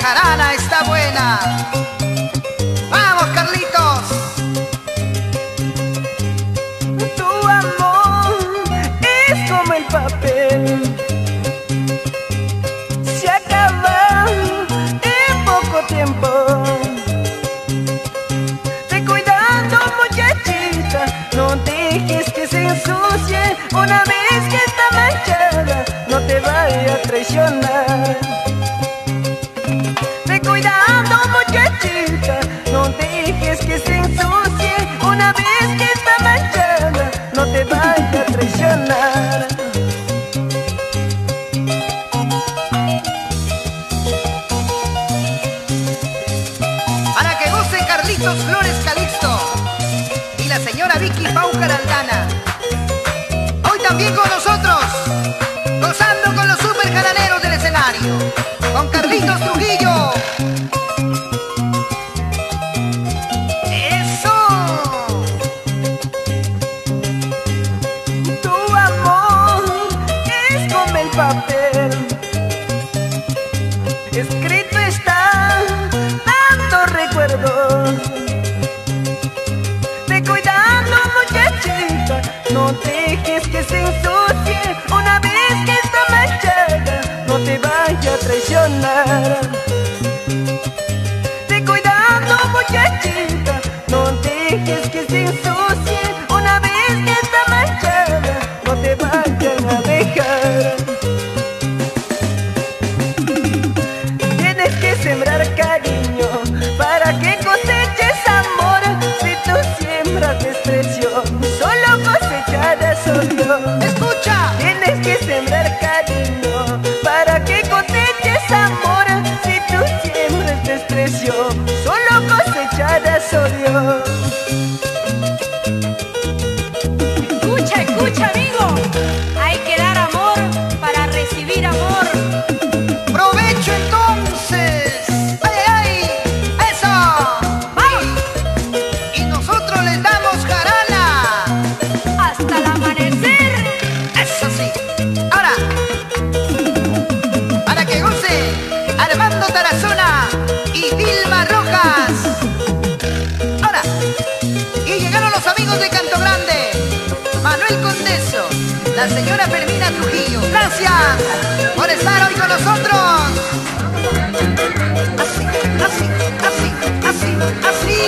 jarana está buena. ¡Vamos, Carlitos! Tu amor es como el papel, se acaba en poco tiempo. Ten cuidado, muchachita, no dejes que se ensucie. Una vez que está manchada, no te vaya a traicionar. Ten cuidado, muchachita, no dejes que se ensucie. Una vez que está manchada, no te vaya a traicionar. Para que goce Carlitos Flores Calixto y la señora Vicky Paucar Aldana. Hoy también con nosotros, gozando con los super jaraneros del escenario, con Carlitos Trujillo. ¡Eso! Tu amor es como el papel, escrito está tantos recuerdos. Ten cuidado, muchachita, no dejes que se ensucie. Una vez que está manchada, no te vaya a traicionar. Ten cuidado, muchachita, no dejes que se ensucie. Una vez que está manchada, no te vayan a dejar. Tienes que sembrar cariño para que coseches amor. Si tú siembras desprecio, solo cosecharás odio. ¡Escucha! Tienes que sembrar cariño para que coseches amor. Si tú siembras desprecio, solo cosecharás odio. Escucha, escucha, amigo. Hay que dar amor para recibir amor. ¡Provecho entonces! ¡Ay, ay! ¡Eso! Y nosotros les damos jarana Hasta el amanecer. ¡eso sí! Ahora, para que goce Armando Tarazona y Vilma Rojas. Ahora, y llegaron los amigos de Canto Grande, Manuel Condeso, la señora Fermina Trujillo. Gracias por estar hoy con nosotros. Así, así, así, así, así.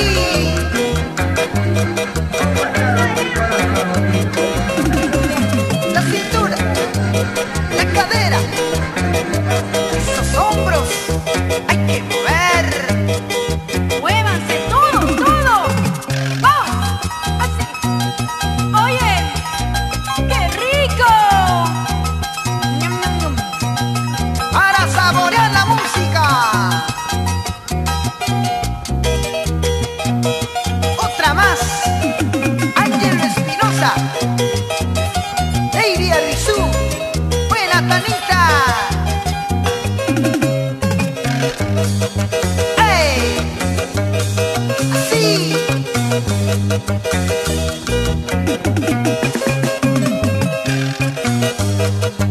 La cintura, la cadera, esos hombros, hay que mover. Muévanse todos, todos. Vamos. Así. Oye, qué rico. Ñam, ñam, ñam. Para saborear la música. Otra más. Ángel Espinosa, Lady Arrizú, buena Tanita. ¡Ey! Así.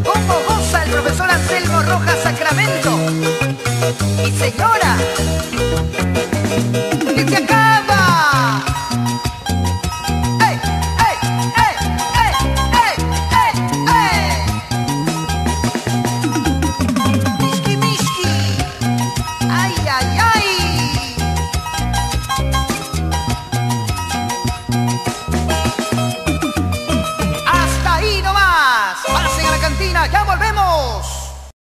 ¿Cómo goza el profesor Anselmo Rojas Sacramento? Y señora, que se acaba. ¡Ey, ey, ey, ey, ey, ey, ey! Miski, miski. ¡Ay, ay, ay! Hasta ahí nomás. Pasen a la cantina, ya volvemos.